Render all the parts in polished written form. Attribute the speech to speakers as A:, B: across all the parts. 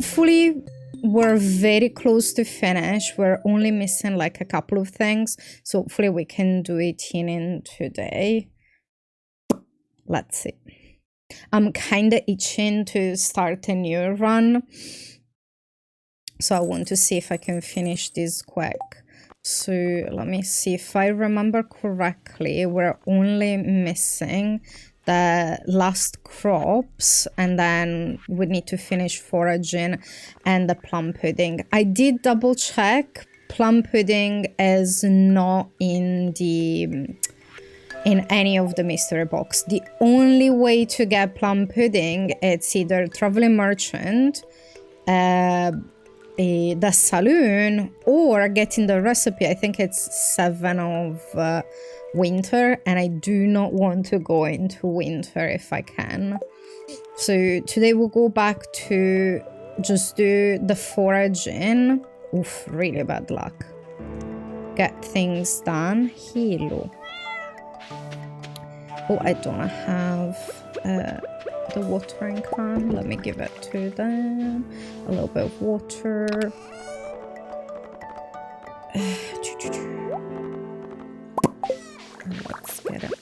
A: hopefully we're very close to finish. We're only missing like a couple of things, so hopefully we can do it in today. Let's see. I'm kind of itching to start a new run, so I want to see if I can finish this quick. So let me see. If I remember correctly, we're only missing the last crops, and then we need to finish foraging and the plum pudding. I did double check. Plum pudding is not in any of the mystery box. The only way to get plum pudding, it's either traveling merchant, the saloon, or getting the recipe. I think it's 7 of winter, and I do not want to go into winter if I can. So today we'll go back to just do the foraging. Oof, really bad luck. Get things done. Hello. Oh, I don't have the watering can. Let me give it to them. A little bit of water. Let's get it.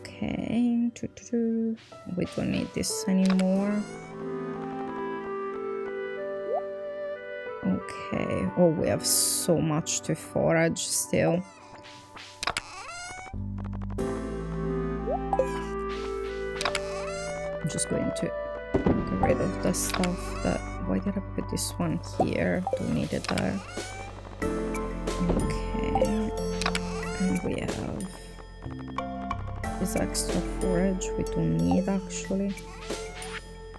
A: Okay. We don't need this anymore. Okay. Oh, we have so much to forage still. I'm just going to get rid of the stuff that... Why did I put this one here? Don't need it there. Okay. And we have this extra forage we don't need actually.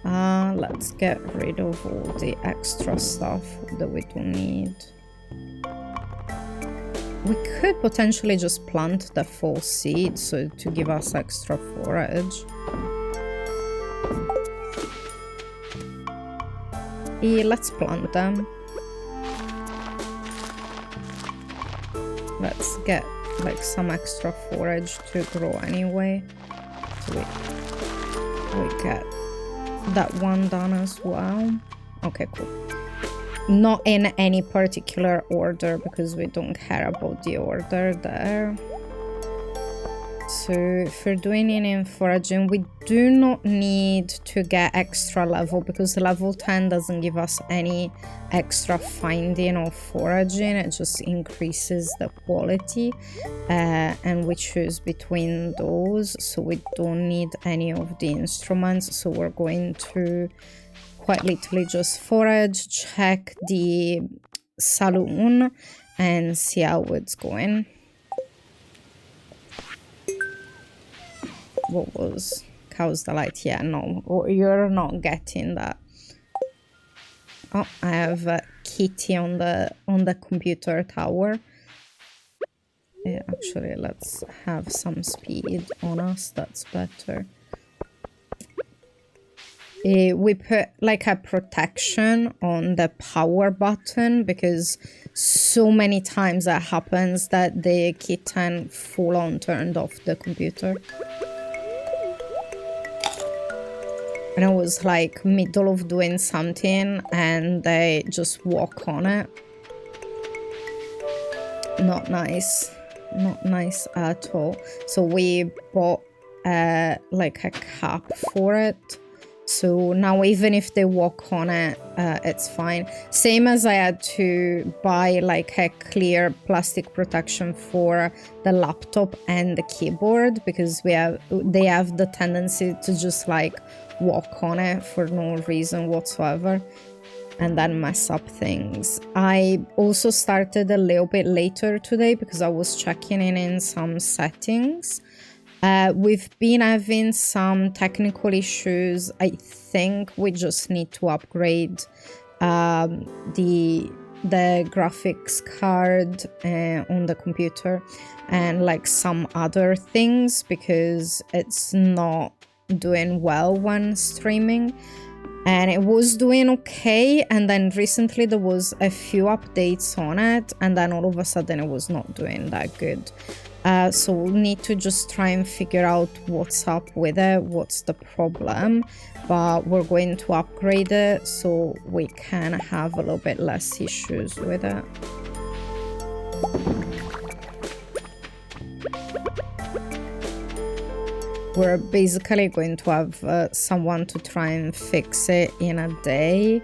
A: Let's get rid of all the extra stuff that we don't need. We could potentially just plant the fall seed so to give us extra forage. Yeah, let's plant them. Let's get like some extra forage to grow anyway. So we get that one done as well. Okay, cool. Not in any particular order because we don't care about the order there. So if we're doing it in foraging, we do not need to get extra level because level 10 doesn't give us any extra finding or foraging. It just increases the quality, and we choose between those, so we don't need any of the instruments. So we're going to quite literally just forage, check the saloon, and see how it's going. What was Cow's Delight? Yeah, no, you're not getting that. Oh, I have a kitty on the computer tower. Yeah, actually, let's have some speed on us. That's better. We put like a protection on the power button because so many times that happens that the kitten full on turned off the computer. And I was like middle of doing something and they just walk on it. Not nice. Not nice at all. So we bought like a cap for it. So now even if they walk on it, it's fine. Same as I had to buy like a clear plastic protection for the laptop and the keyboard because they have the tendency to just like walk on it for no reason whatsoever and then mess up things. I also started a little bit later today because I was checking in some settings. We've been having some technical issues. I think we just need to upgrade the graphics card on the computer and like some other things because it's not doing well when streaming, and it was doing okay, and then recently there was a few updates on it and then all of a sudden it was not doing that good. So we'll need to just try and figure out what's up with it, what's the problem. But we're going to upgrade it so we can have a little bit less issues with it. We're basically going to have someone to try and fix it in a day.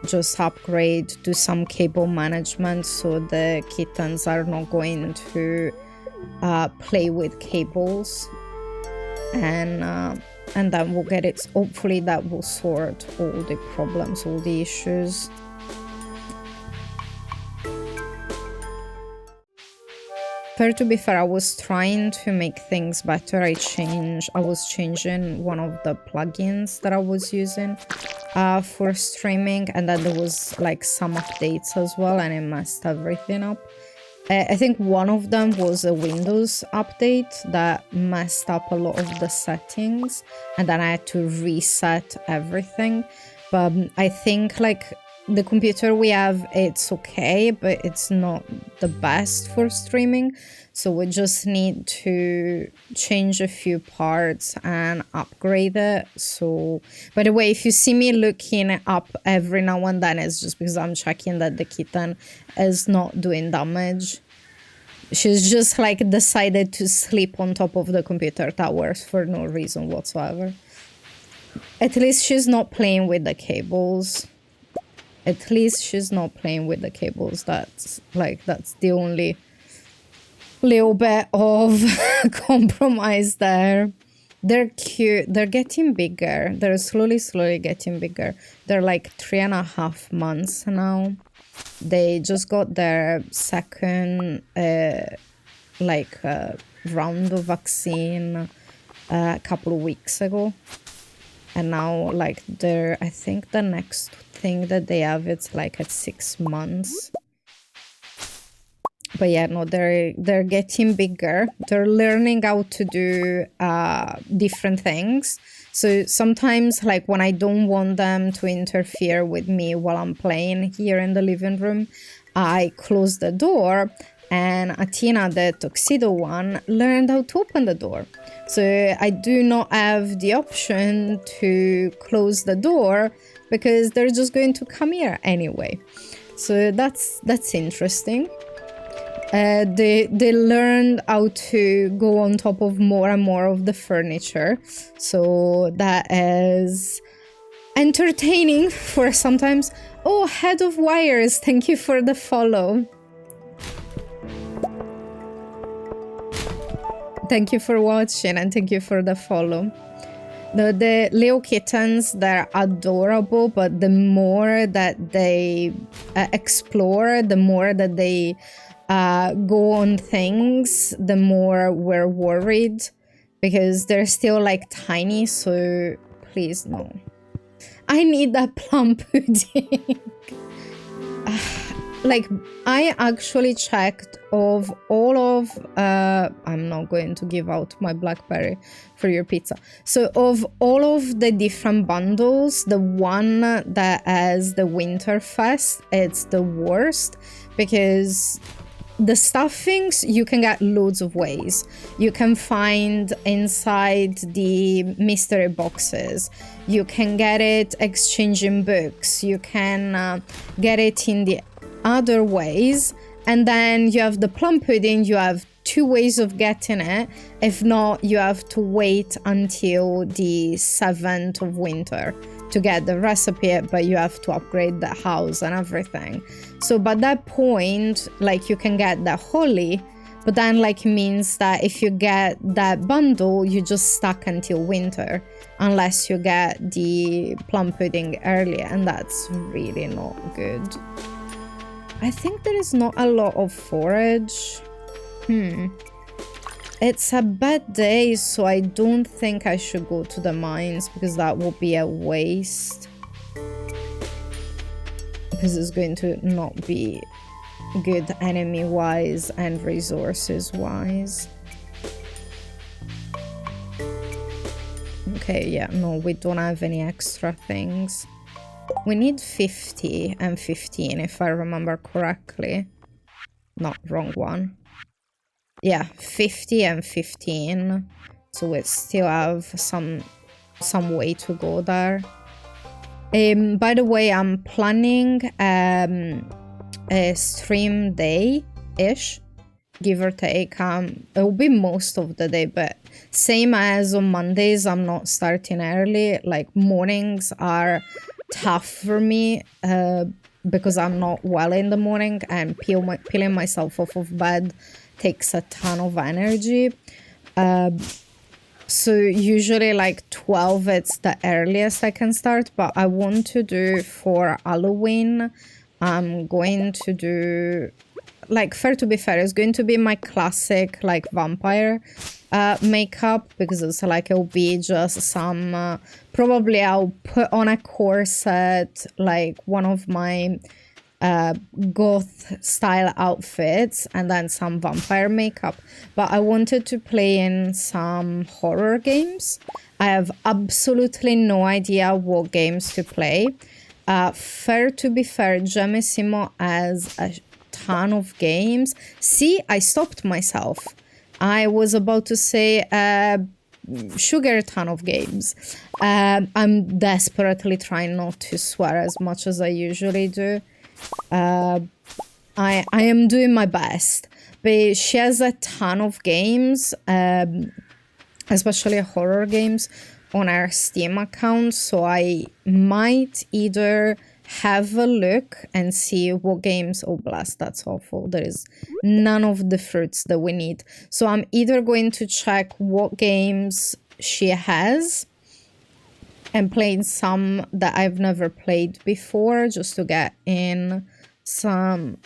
A: Just upgrade, do some cable management so the kittens are not going to play with cables, and then we'll get it. Hopefully that will sort all the problems, all the issues. But to be fair, I was trying to make things better. I was changing one of the plugins that I was using for streaming, and then there was like some updates as well, and it messed everything up. I think one of them was a Windows update that messed up a lot of the settings, and then I had to reset everything. But I think like the computer we have, it's okay, but it's not the best for streaming. So we just need to change a few parts and upgrade it. So, by the way, if you see me looking up every now and then, it's just because I'm checking that the kitten is not doing damage. She's just like decided to sleep on top of the computer towers for no reason whatsoever. At least she's not playing with the cables. At least she's not playing with the cables. That's the only little bit of compromise there. They're cute. They're getting bigger. They're slowly getting bigger. They're like 3.5 months now. They just got their second round of vaccine a couple of weeks ago. And now like I think the next thing that they have, it's like at 6 months. But yeah, no, they're getting bigger. They're learning how to do different things. So sometimes, like when I don't want them to interfere with me while I'm playing here in the living room, I close the door, and Athena, the tuxedo one, learned how to open the door. So I do not have the option to close the door because they're just going to come here anyway. So that's interesting. They learned how to go on top of more and more of the furniture. So that is entertaining for sometimes. Oh, Head of Wires, thank you for the follow. Thank you for watching and thank you for the follow. The little kittens, they're adorable, but the more that they explore, the more that they go on things, the more we're worried, because they're still like tiny. So please no. I need that plum pudding. Like I actually checked of all of I'm not going to give out my blackberry for your pizza. So of all of the different bundles, the one that has the Winterfest, it's the worst, because the stuffings you can get loads of ways. You can find inside the mystery boxes. You can get it exchanging books. You can get it in the other ways. And then you have the plum pudding. You have 2 ways of getting it. If not, you have to wait until the 7th of winter to get the recipe, but you have to upgrade the house and everything. So by that point, like you can get the holly, but then like it means that if you get that bundle, you just stuck until winter, unless you get the plum pudding earlier, and that's really not good. I think there is not a lot of forage. It's a bad day, so I don't think I should go to the mines, because that will be a waste. Because it's going to not be good enemy-wise and resources-wise. Okay, yeah, no, we don't have any extra things. We need 50 and 15, if I remember correctly. No, wrong one. yeah, 50 and 15. So we still have some way to go there. By the way, I'm planning a stream day-ish, give or take. It will be most of the day, but same as on Mondays, I'm not starting early. Like mornings are tough for me because I'm not well in the morning, and peeling myself off of bed takes a ton of energy. So usually like 12, it's the earliest I can start, but I want to do for Halloween, I'm going to do, like, fair to be fair, it's going to be my classic, like, vampire makeup, because it's like, it'll be just some, probably I'll put on a corset, like, one of my goth style outfits, and then some vampire makeup. But I wanted to play in some horror games. I have absolutely no idea what games to play. Fair to be fair, Gemissimo has a ton of games. See, I stopped myself. I was about to say sugar ton of games. I'm desperately trying not to swear as much as I usually do. I am doing my best, but she has a ton of games, especially horror games, on her Steam account, so I might either have a look and see what games. Oh blast, that's awful. There is none of the fruits that we need. So I'm either going to check what games she has and playing some that I've never played before, just to get in some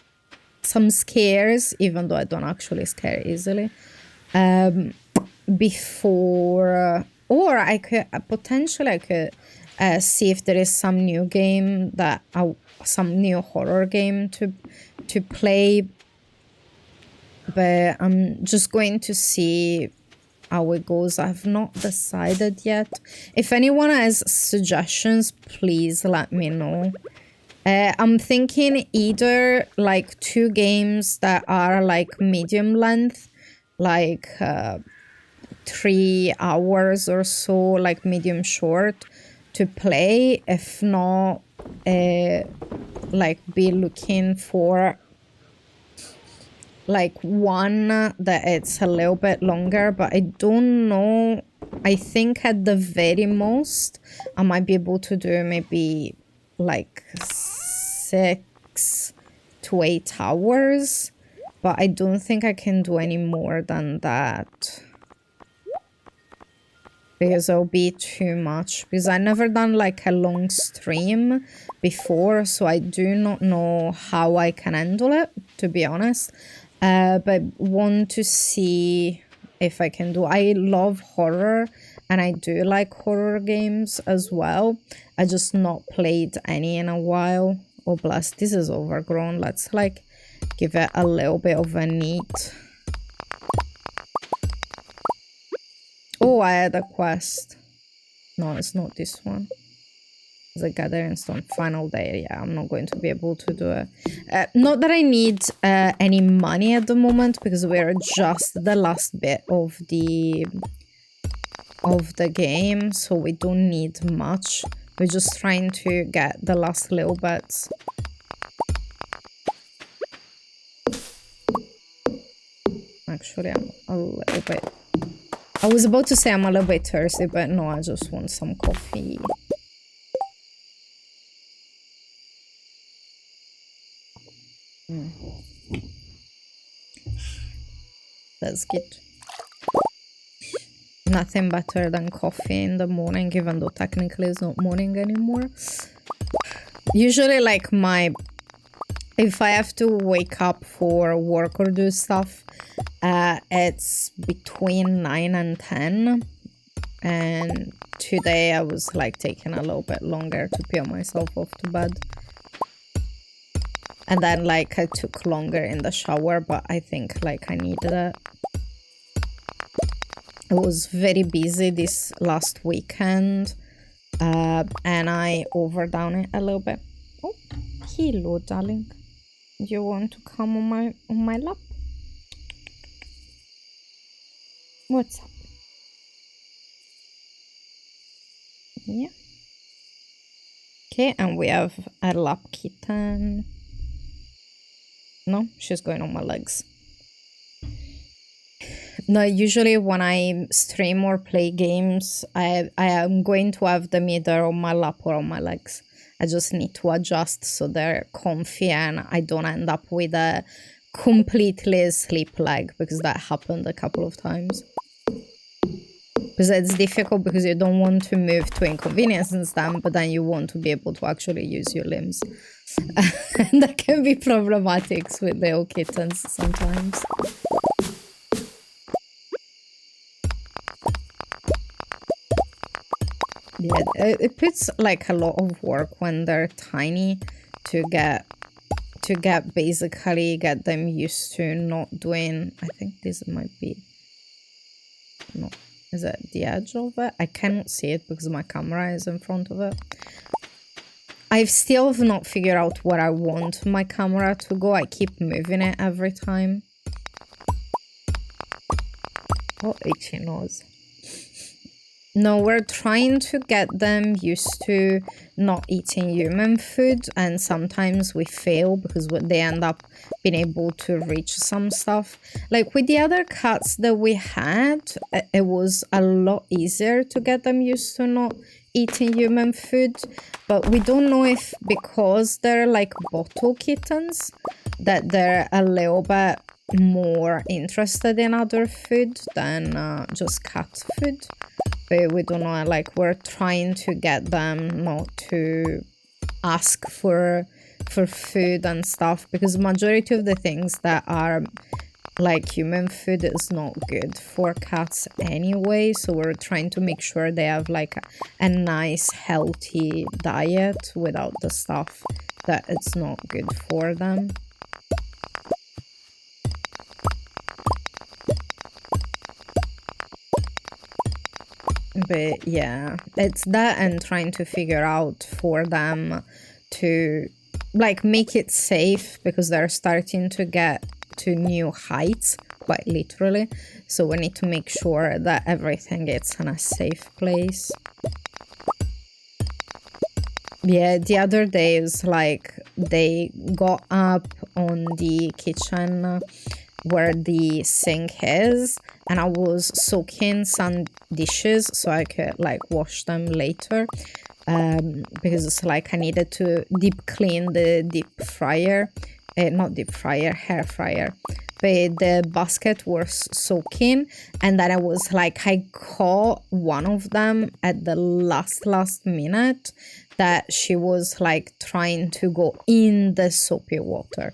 A: scares, even though I don't actually scare easily, before, or I could potentially see if there is some new game that some new horror game to play, but I'm just going to see how it goes. I've not decided yet. If anyone has suggestions, please let me know. I'm thinking either like 2 games that are like medium length, like 3 hours or so, like medium short to play. If not, like be looking for like one that it's a little bit longer, but I don't know. I think at the very most I might be able to do maybe like 6 to 8 hours, but I don't think I can do any more than that, because it'll be too much, because I never done like a long stream before, so I do not know how I can handle it, to be honest. But want to see if I can do. I love horror, and I do like horror games as well. I just not played any in a while. Oh bless, this is overgrown. Let's like give it a little bit of a neat. Oh, I had a quest. No, it's not this one. The Gathering Stone final day. Yeah, I'm not going to be able to do it. Not that I need any money at the moment, because we're just the last bit of the game, so we don't need much. We're just trying to get the last little bits. Actually, I'm a little bit... I was about to say I'm a little bit thirsty, but no, I just want some coffee. That's good. Nothing better than coffee in the morning, even though technically it's not morning anymore. Usually, like, if I have to wake up for work or do stuff, it's between 9 and 10. And today I was like taking a little bit longer to peel myself off to bed. And then like I took longer in the shower, but I think like I needed it. I was very busy this last weekend, and I overdone it a little bit. Oh, hello, darling. Do you want to come on my lap? What's up? Yeah. Okay, and we have a lap kitten. No, she's going on my legs. No, usually when I stream or play games, I am going to have them either on my lap or on my legs. I just need to adjust so they're comfy and I don't end up with a completely asleep leg, because that happened a couple of times. Because it's difficult because you don't want to move to inconvenience them, but then you want to be able to actually use your limbs. And that can be problematic with little kittens sometimes. Yeah, it puts like a lot of work when they're tiny to get basically get them used to not doing. I think this might be, no, is it the edge of it? I cannot see it because my camera is in front of it. I've still not figured out where I want my camera to go. I keep moving it every time. Oh, itchy nose. No, we're trying to get them used to not eating human food, and sometimes we fail because they end up being able to reach some stuff. Like with the other cats that we had, it was a lot easier to get them used to not eating human food, but we don't know if because they're like bottle kittens that they're a little bit more interested in other food than just cat food. But we don't know, like we're trying to get them not to ask for food and stuff, because majority of the things that are like human food is not good for cats anyway, so we're trying to make sure they have like a nice healthy diet without the stuff that it's not good for them. But yeah, it's that, and trying to figure out for them to like make it safe, because they're starting to get to new heights, quite literally, so we need to make sure that everything is in a safe place. Yeah, the other day is like they got up on the kitchen where the sink is, and I was soaking some dishes so I could like wash them later, because it's like I needed to deep clean the deep fryer, not deep fryer, hair fryer, but the basket was soaking, and then I was like, I caught one of them at the last minute that she was like trying to go in the soapy water.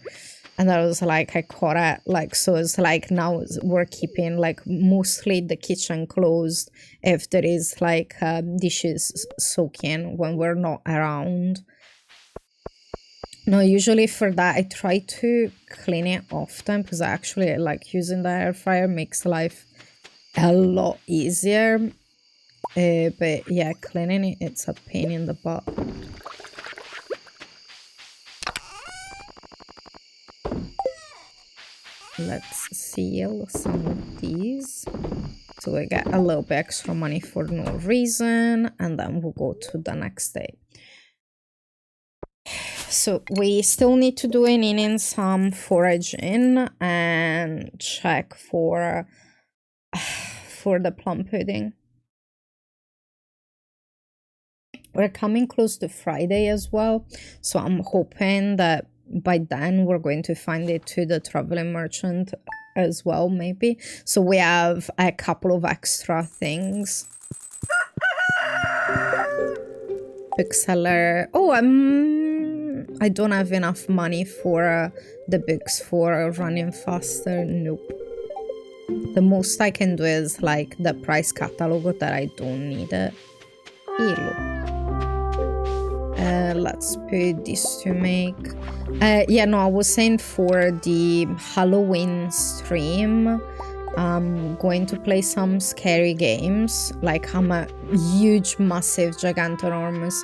A: And I was like, I caught it, like, so it's like now we're keeping like mostly the kitchen closed if there is like dishes soaking when we're not around. No, usually for that I try to clean it often, because I actually like using the air fryer makes life a lot easier. But yeah, cleaning it, it's a pain in the butt. Let's seal some of these so we get a little bit extra money for no reason, and then we'll go to the next day. So we still need to do in some foraging and check for the plum pudding. We're coming close to Friday as well, so I'm hoping that by then we're going to find it to the traveling merchant as well, maybe. So we have a couple of extra things. Bookseller. Oh, I don't have enough money for the books for running faster. Nope. The most I can do is like the price catalog that I don't need it. Let's put this to make. Yeah, no, I was saying for the Halloween stream, I'm going to play some scary games. Like, I'm a huge, massive, gigantormous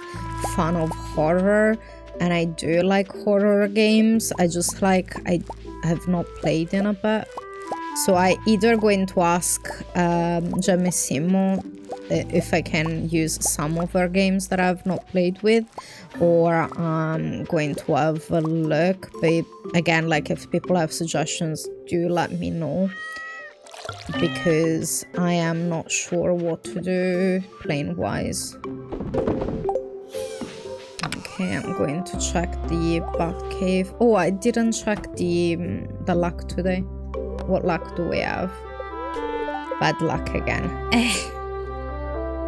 A: fan of horror, and I do like horror games. I just like, I have not played in a bit. So I either going to ask Gemissimo if I can use some of her games that I've not played with, or I'm going to have a look. But again, like if people have suggestions, do let me know, because I am not sure what to do plane wise. Okay, I'm going to check the bat cave. Oh, I didn't check the luck today. What luck do we have? Bad luck again.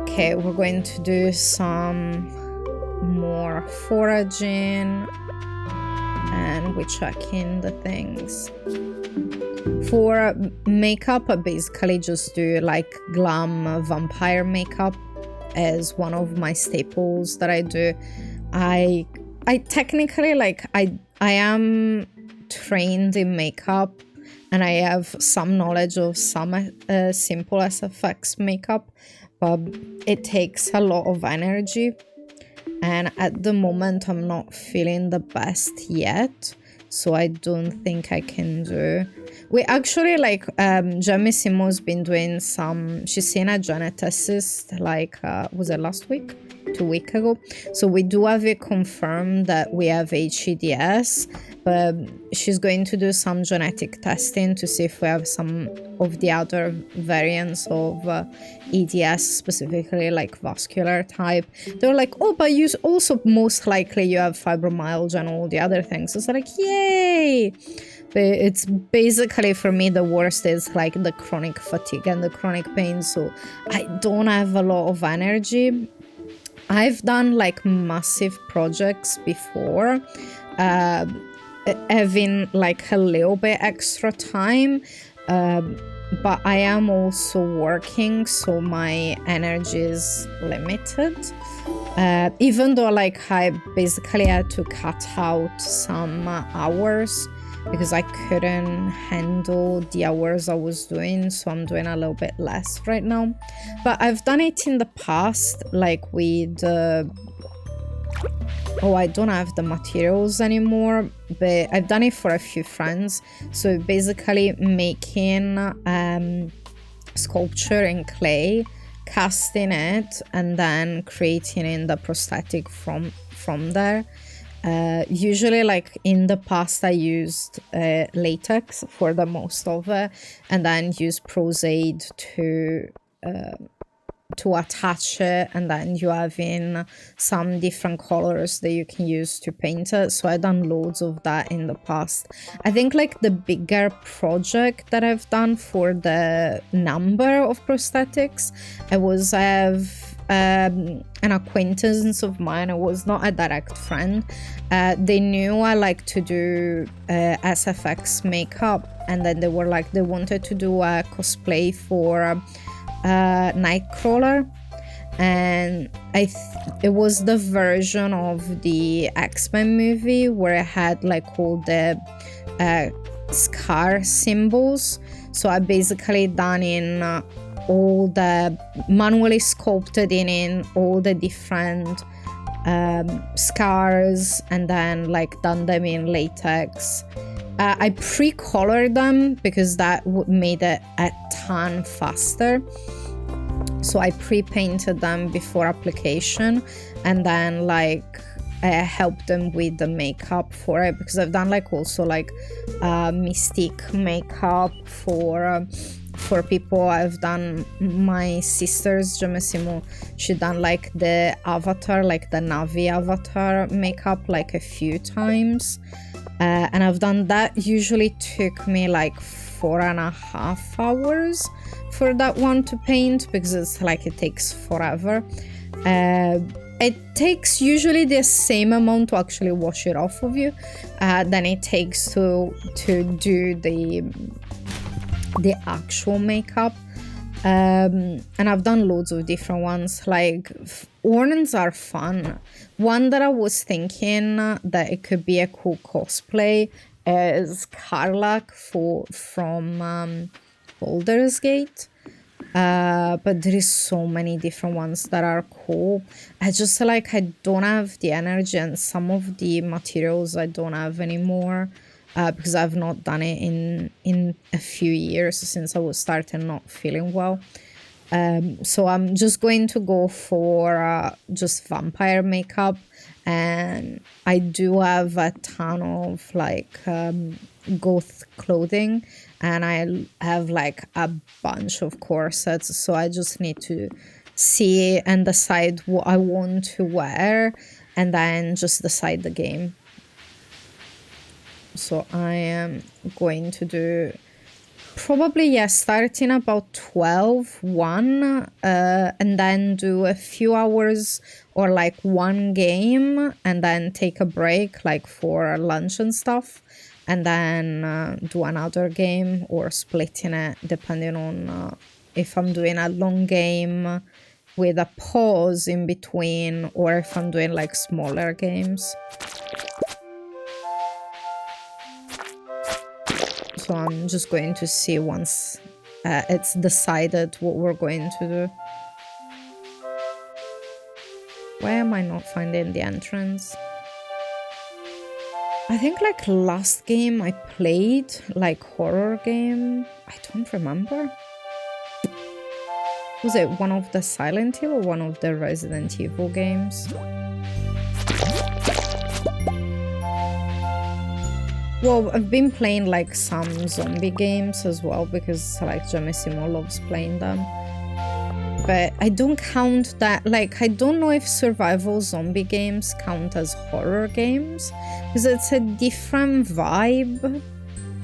A: Okay, we're going to do some more foraging, and we check in the things. For makeup, I basically just do like glam vampire makeup as one of my staples that I do. I technically, like, I am trained in makeup, and I have some knowledge of some simple SFX makeup, but it takes a lot of energy, and at the moment I'm not feeling the best yet, so I don't think I can do. We actually, like, Gemissimo's been doing some, she's seen a geneticist, like, was it last week? 2 weeks ago. So we do have it confirmed that we have HEDS, but she's going to do some genetic testing to see if we have some of the other variants of EDS, specifically like vascular type. They were like, oh, but you also most likely you have fibromyalgia and all the other things. So it's like, yay! But it's basically, for me, the worst is like the chronic fatigue and the chronic pain. So I don't have a lot of energy. I've done like massive projects before, having like a little bit extra time, but I am also working, so my energy is limited. Even though, like, I basically had to cut out some hours because I couldn't handle the hours I was doing, so I'm doing a little bit less right now. But I've done it in the past, like with oh, I don't have the materials anymore, but I've done it for a few friends. So basically making sculpture in clay, casting it, and then creating in the prosthetic from there. Usually, like in the past, I used latex for the most of it, and then use Prozaid to attach it, and then you have in some different colors that you can use to paint it. So I've done loads of that in the past. I think like the bigger project that I've done for the number of prosthetics, I have an acquaintance of mine. I was not a direct friend. They knew I like to do SFX makeup, and then they were like, they wanted to do a cosplay for Nightcrawler, and it was the version of the X-Men movie where I had like all the scar symbols. So I basically done in all the manually sculpted in all the different scars, and then like done them in latex. I pre-colored them because that made it a ton faster. So I pre-painted them before application, and then like I helped them with the makeup for it, because I've done like also like Mystique makeup for people. I've done my sister's Gemissimo, she done like the avatar, like the Navi avatar makeup like a few times. And I've done that. Usually took me like 4.5 hours for that one to paint, because it's like it takes forever. It takes usually the same amount to actually wash it off of you than it takes to do the actual makeup. And I've done loads of different ones. Like ornaments are fun. One that I was thinking that it could be a cool cosplay is Karlak from Baldur's Gate. But there is so many different ones that are cool. I just like, I don't have the energy, and some of the materials I don't have anymore. because I've not done it in a few years since I was starting not feeling well. So I'm just going to go for just vampire makeup, and I do have a ton of like goth clothing, and I have like a bunch of corsets, so I just need to see and decide what I want to wear and then just decide the game. So I am going to do probably, yes, starting about 12, 1, and then do a few hours or like one game and then take a break like for lunch and stuff, and then do another game or splitting it depending on if I'm doing a long game with a pause in between or if I'm doing like smaller games. So I'm just going to see once it's decided what we're going to do. Why am I not finding the entrance? I think like last game I played, like horror game, I don't remember. Was it one of the Silent Hill or one of the Resident Evil games? Well, I've been playing like some zombie games as well because like Jamesimo loves playing them. But I don't count that, like I don't know if survival zombie games count as horror games because it's a different vibe,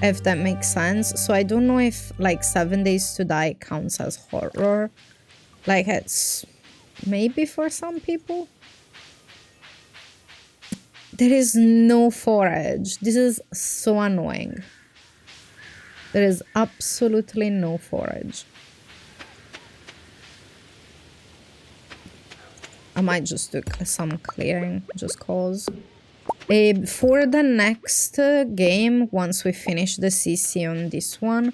A: if that makes sense. So I don't know if like 7 Days to Die counts as horror. Like it's maybe for some people. There is no forage. This is so annoying. There is absolutely no forage. I might just do some clearing, just cause. For the next game, once we finish the CC on this one,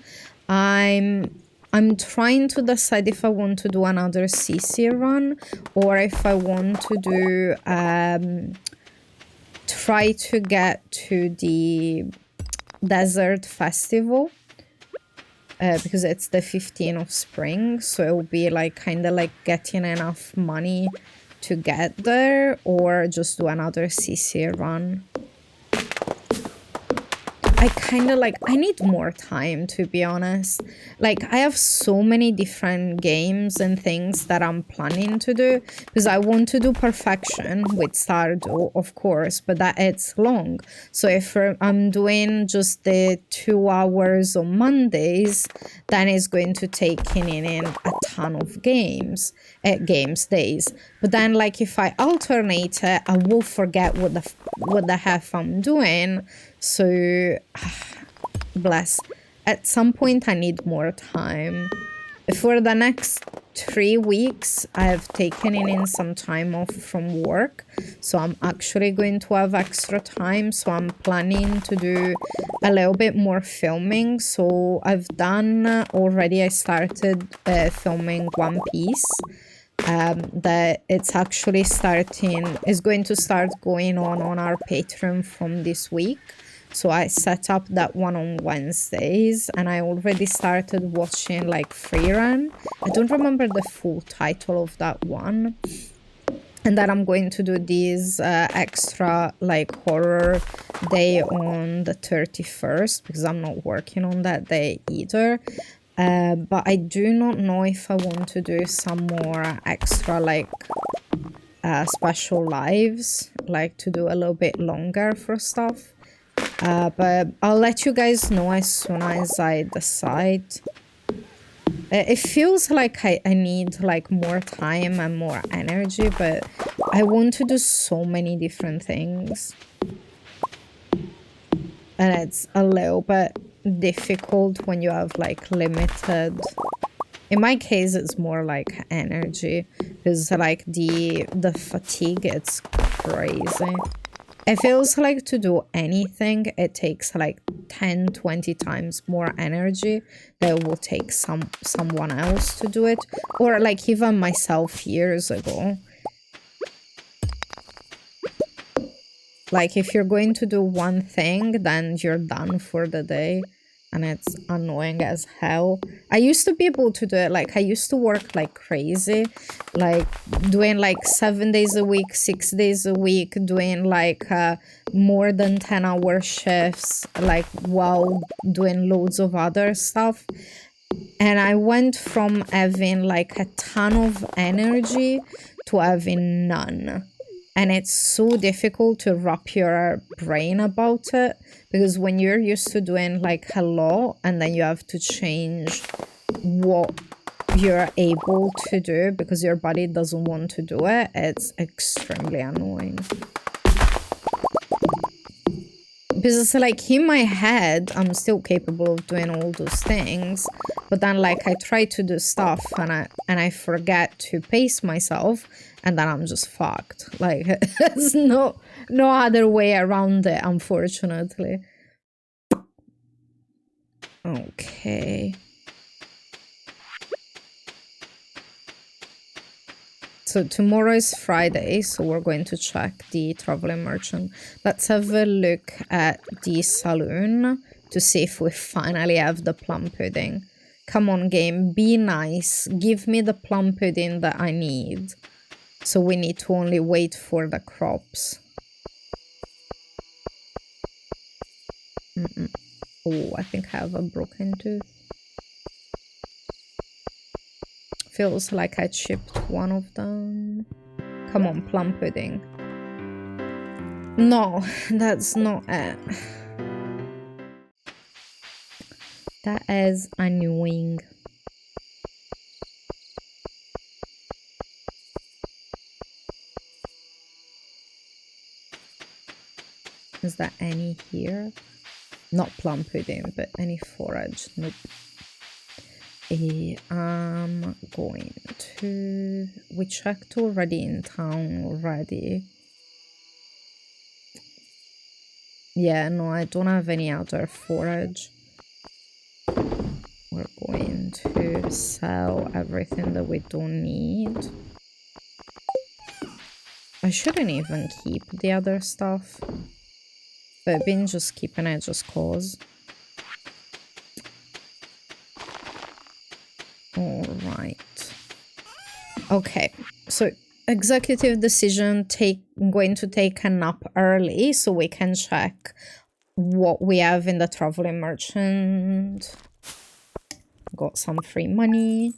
A: I'm trying to decide if I want to do another CC run or if I want to do try to get to the desert festival because it's the 15th of spring, so it will be like kind of like getting enough money to get there or just do another CC run. I kind of like, I need more time to be honest. Like I have so many different games and things that I'm planning to do because I want to do perfection with Stardew, of course, but that it's long. So if I'm doing just the 2 hours on Mondays, then it's going to take in a ton of days. But then like if I alternate it, I will forget what the heck I'm doing. So bless, at some point I need more time. For the next 3 weeks I have taken in some time off from work, so I'm actually going to have extra time, so I'm planning to do a little bit more filming. So I've done already, I started filming One Piece. That it's actually is going to start going on our Patreon from this week. So I set up that one on Wednesdays and I already started watching like Free Run. I don't remember the full title of that one. And then I'm going to do this extra like horror day on the 31st because I'm not working on that day either. But I do not know if I want to do some more extra like special lives, like to do a little bit longer for stuff. But I'll let you guys know as soon as I decide. It feels like I need like more time and more energy, but I want to do so many different things. And it's a little bit difficult when you have like limited. In my case, it's more like energy because like the fatigue, it's crazy. It feels like to do anything, it takes like 10-20 times more energy that it will take someone else to do it, or like even myself years ago. Like, if you're going to do one thing, then you're done for the day. And it's annoying as hell. I used to be able to do it. Like, I used to work like crazy. Like, doing like 7 days a week, 6 days a week, doing like more than 10-hour shifts, like, while doing loads of other stuff. And I went from having like a ton of energy to having none. And it's so difficult to wrap your brain about it, because when you're used to doing like a lot and then you have to change what you're able to do because your body doesn't want to do it, it's extremely annoying. Because it's like, in my head, I'm still capable of doing all those things, but then like I try to do stuff and I forget to pace myself, and then I'm just fucked. Like, there's no other way around it, unfortunately. Okay. So tomorrow is Friday, so we're going to check the traveling merchant. Let's have a look at the saloon to see if we finally have the plum pudding. Come on, game, be nice. Give me the plum pudding that I need. So we need to only wait for the crops. Oh, I think I have a broken tooth. Feels like I chipped one of them. Come on, plum pudding. No, that's not it. That is annoying. Is there any here? Not plum pudding, but any forage. Nope. I'm going to... We checked already in town already. Yeah, no, I don't have any other forage. We're going to sell everything that we don't need. I shouldn't even keep the other stuff, but I've been just keeping it just cause. All right. Okay, so executive decision, I'm going to take a nap early so we can check what we have in the traveling merchant. Got some free money.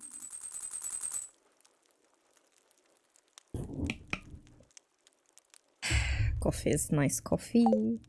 A: Coffee is nice coffee.